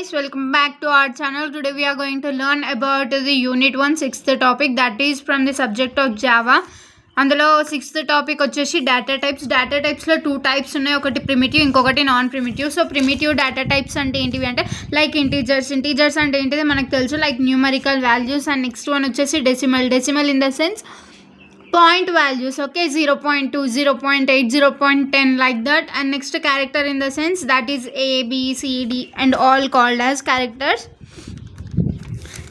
guys, welcome back to our channel. Today we are going to learn about the unit 1 sixth topic, that is from the subject of Java. అందులో sixth topic వచ్చేసి data టైప్స్లో two types ఉన్నాయి, ఒకటి primitive ఇంకొకటి non primitive. So primitive data types అంటే ఏంటివి అంటే like integers అంటే ఏంటిది మనకు తెలుసు, like numerical values. And next one వచ్చేసి decimal in the sense point values, okay, 0.2, 0.8, 0.10 like that. And next character in the sense that is a, b, c, d and all called as characters.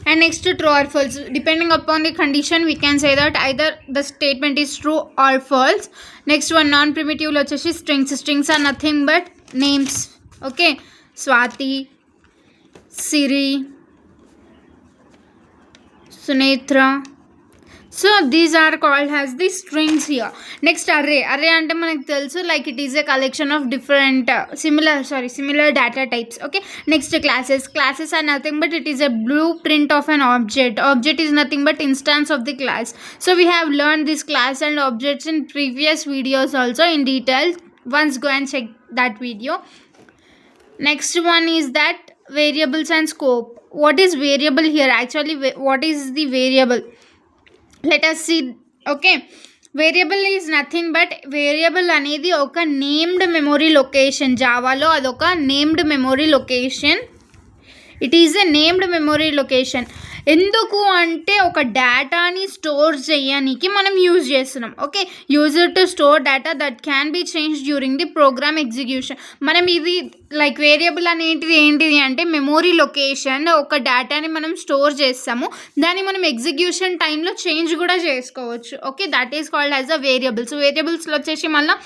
And next true or false, depending upon the condition we can say that either the statement is true or false. Next one non primitive lo vachesi strings are nothing but names, okay, Swati, Siri, Sunitra. So these are called as the strings here. Next array ante manaku telusu, like it is a collection of different similar data types, okay. Next classes are nothing but it is a blueprint of an object is nothing but instance of the class. So we have learned this class and objects in previous videos also in detail. Once go and check that video. Next one is that variables and scope. What is variable here? Actually what is the variable? Let us see, okay. Variable is nothing but variable అనేది ఒక named memory location. జావాలో అదొక named memory location. It is a named memory location. ఎందుకు అంటే ఒక డేటాని store చేయడానికి మనం యూజ్ చేస్తున్నాం, okay. Used to store data that can be change during the program execution. మనం ఇది లైక్ వేరియబుల్ ఏంటిది అంటే మెమొరీ లొకేషన్. ఒక డేటాని మనం స్టోర్ చేస్తాము, దాన్ని మనం ఎగ్జిక్యూషన్ టైంలో చేంజ్ కూడా చేసుకోవచ్చు, okay. That is called as a variables. వేరియబుల్స్లో వచ్చేసి మళ్ళీ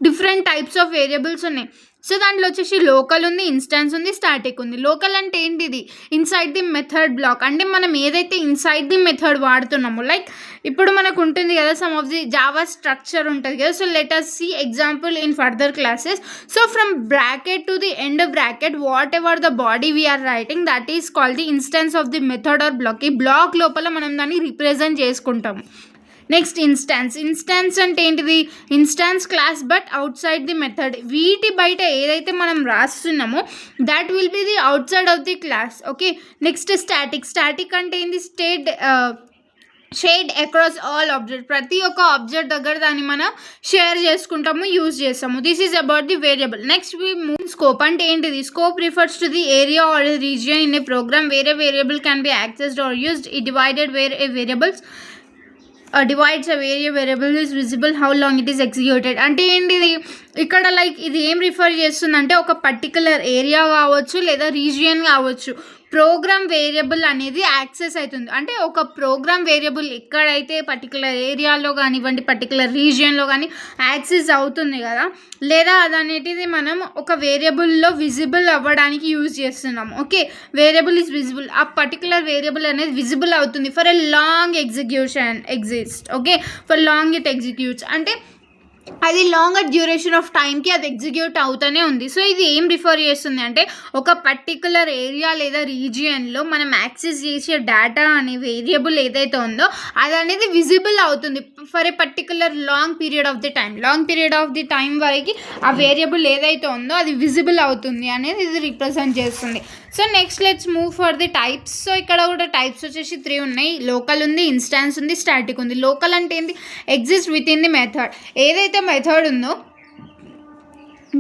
డిఫరెంట్ టైప్స్ ఆఫ్ వేరియబుల్స్ ఉన్నాయి. సో దాంట్లో వచ్చేసి లోకల్ ఉంది, ఇన్స్టాన్స్ ఉంది, స్టాటిక్ ఉంది. లోకల్ అంటే ఏంటిది? Inside the method block. అంటే మనం ఏదైతే ఇన్సైడ్ ది మెథడ్ వాడుతున్నామో, లైక్ ఇప్పుడు మనకు ఉంటుంది కదా some of the Java structure ఉంటుంది కదా. So let us see example in further classes. So from bracket to the end bracket, whatever the body we are writing, that is called the instance of the method or block. ఈ block లోపల మనం దాన్ని represent చేసుకుంటాము. Next instance అంటే ఏంటిది? Instance class but outside the method. వీటి బయట ఏదైతే మనం రాస్తున్నామో that will be the outside of the class, okay. Next static అంటే ఏంది? Shared across all object. ప్రతి ఒక్క ఆబ్జెక్ట్ దగ్గర దాన్ని మనం షేర్ చేసుకుంటాము, యూజ్ చేస్తాము. This is about the variable. Next we move. Scope అంటే ఏంటిది? Scope refers to the area or region in a program where a variable can be accessed or used. ఈ divided where a variables divides a variable is visible how long it is executed. అంటే ఏంటిది ఇక్కడ? Like ఇది ఏం refer చేస్తుందంటే ఒక particular area కావచ్చు లేదా రీజియన్ కావచ్చు, ప్రోగ్రామ్ వేరియబుల్ అనేది యాక్సెస్ అవుతుంది. అంటే ఒక ప్రోగ్రామ్ వేరియబుల్ ఎక్కడైతే పర్టికులర్ ఏరియాలో కానివ్వండి పర్టికులర్ రీజియన్లో కానీ యాక్సెస్ అవుతుంది కదా, లేదా అదనేటిది మనం ఒక వేరియబుల్లో విజిబుల్ అవ్వడానికి యూజ్ చేస్తున్నాము, ఓకే. Variable is visible. ఆ పర్టికులర్ వేరియబుల్ అనేది విజిబుల్ అవుతుంది for a long execution exist, okay. For long it executes అంటే అది లాంగర్ డ్యూరేషన్ ఆఫ్ టైంకి అది ఎగ్జిక్యూట్ అవుతూనే ఉంది. సో ఇది ఏం రిఫర్ చేస్తుంది అంటే ఒక పర్టికులర్ ఏరియా లేదా రీజియన్లో మనం యాక్సెస్ చేసే డేటా అనే వేరియబుల్ ఏదైతే ఉందో అది అనేది విజిబుల్ అవుతుంది for a particular long period of the time వరకు ఆ వేరియబుల్ ఏదైతే ఉందో అది విజిబుల్ అవుతుంది అనేది ఇది రిప్రజెంట్ చేస్తుంది. So next let's move for the types. So ఇక్కడ కూడా టైప్స్ వచ్చేసి 3 ఉన్నాయి. లోకల్ ఉంది, ఇన్స్టాన్స్ ఉంది, స్టాటిక్ ఉంది. లోకల్ అంటే ఏంటి? Exist with in the method. ఏదైతే మెథడ్ ఉందో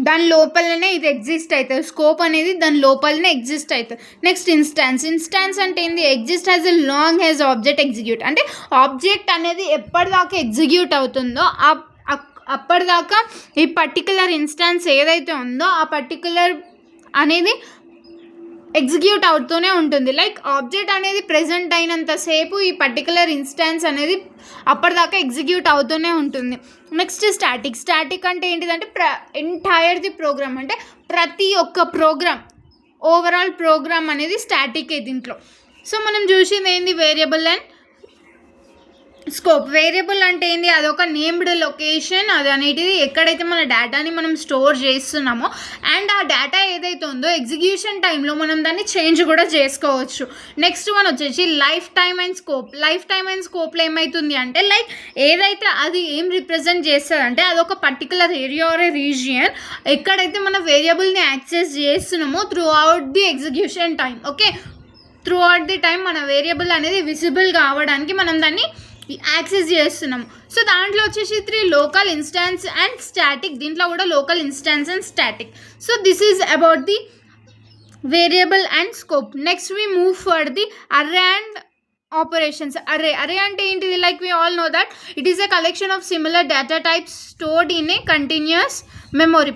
దాని లోపలనే ఇది ఎగ్జిస్ట్ అవుతుంది. స్కోప్ అనేది దాని లోపలనే ఎగ్జిస్ట్ అవుతుంది. నెక్స్ట్ ఇన్స్టాన్స్ అంటే ఏంది? Exist as a long as object execute. అంటే ఆబ్జెక్ట్ అనేది ఎప్పటిదాకా ఎగ్జిక్యూట్ అవుతుందో అప్పటిదాకా ఈ పర్టికులర్ ఇన్స్టాన్స్ ఏదైతే ఉందో ఆ పర్టికులర్ అనేది ఎగ్జిక్యూట్ అవుతూనే ఉంటుంది. లైక్ ఆబ్జెక్ట్ అనేది ప్రెజెంట్ అయినంతసేపు ఈ పర్టికులర్ ఇన్స్టాన్స్ అనేది అప్పటిదాకా ఎగ్జిక్యూట్ అవుతూనే ఉంటుంది. నెక్స్ట్ స్టాటిక్ అంటే ఏంటిదంటే ఎంటైర్ ది ప్రోగ్రామ్. అంటే ప్రతి ఒక్క ప్రోగ్రామ్ ఓవరాల్ ప్రోగ్రామ్ అనేది స్టాటిక్ దీంట్లో. సో మనం చూసింది ఏంది? వేరియబుల్ అండ్ స్కోప్ వేరియబుల్ అంటే ఏంది, అదొక నేమ్డ్ లొకేషన్, అది అనేటిది ఎక్కడైతే మన డేటాని మనం స్టోర్ చేస్తున్నామో అండ్ ఆ డేటా ఏదైతే ఉందో ఎగ్జిక్యూషన్ టైంలో మనం దాన్ని చేంజ్ కూడా చేసుకోవచ్చు. నెక్స్ట్ వన్ వచ్చేసి lifetime and scope. Lifetime and స్కోప్లో ఏమవుతుంది అంటే లైక్ ఏదైతే అది ఏం రిప్రజెంట్ చేస్తుంది అంటే అదొక పర్టికులర్ ఏరియా ఆర్ రీజియన్ ఎక్కడైతే మన వేరియబుల్ని యాక్సెస్ చేస్తున్నామో through out the execution time. Okay, through out the time మన వేరియబుల్ అనేది విజిబుల్ కావడానికి మనం దాన్ని యాక్సెస్ చేస్తున్నాము. సో దాంట్లో వచ్చేసి 3 లోకల్ ఇన్స్టాన్స్ అండ్ స్టాటిక్. దీంట్లో కూడా local instance and static. So this is about the variable and scope. Next we move for the array and operations. Array అంటే ఏంటిది, like we all know that it is a collection of similar data types stored in a continuous memory.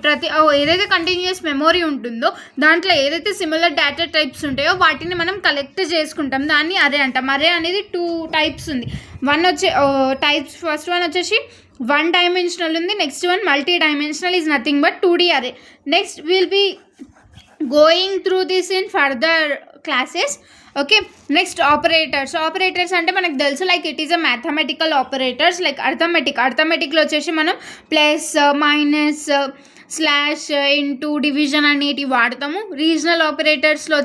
ఏదైతే continuous memory ఉంటుందో దాంట్లో ఏదైతే similar data types ఉంటాయో వాటిని మనం collect చేసుకుంటాం, దాన్ని అర్రే అంటాం. అర్రే అనేది 2 టైప్స్ ఉంది. టైప్స్ ఫస్ట్ వన్ వచ్చేసి 1 డైమెన్షనల్ ఉంది, next one multi dimensional is nothing but 2D array. Next will be going through this in further classes. Okay, next operators అంటే మనకు తెలుసు like it is a mathematical operators like అర్థమెటిక్లో వచ్చేసి మనం plus minus slash into division అనేటివి వాడతాము. Regional ఆపరేటర్స్లో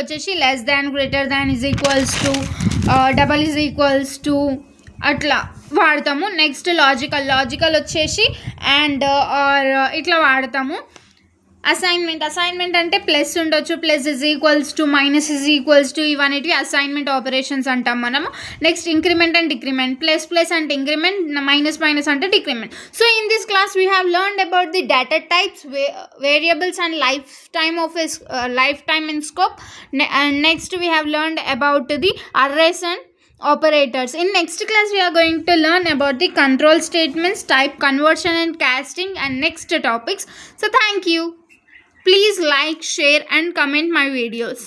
వచ్చేసి less than, greater than, is equals to, double is equals to అట్లా వాడతాము. నెక్స్ట్ లాజికల్ వచ్చేసి అండ్ ఆర్ ఇట్లా వాడతాము. అసైన్మెంట్ అంటే ప్లస్ ఉండొచ్చు, plus is equals to, minus is equals to, ఇవన్నిటివి అసైన్మెంట్ ఆపరేషన్స్ అంటాం మనము. Next increment and decrement. Plus అంటే ఇంక్రిమెంట్, మైనస్ అంటే decrement. So in this class we have learned about the data types, variables and lifetime and scope. And next we have learned about the arrays and operators. In next class we are going to learn about the control statements, type conversion and casting, and next topics. So thank you. Please like, share and comment my videos.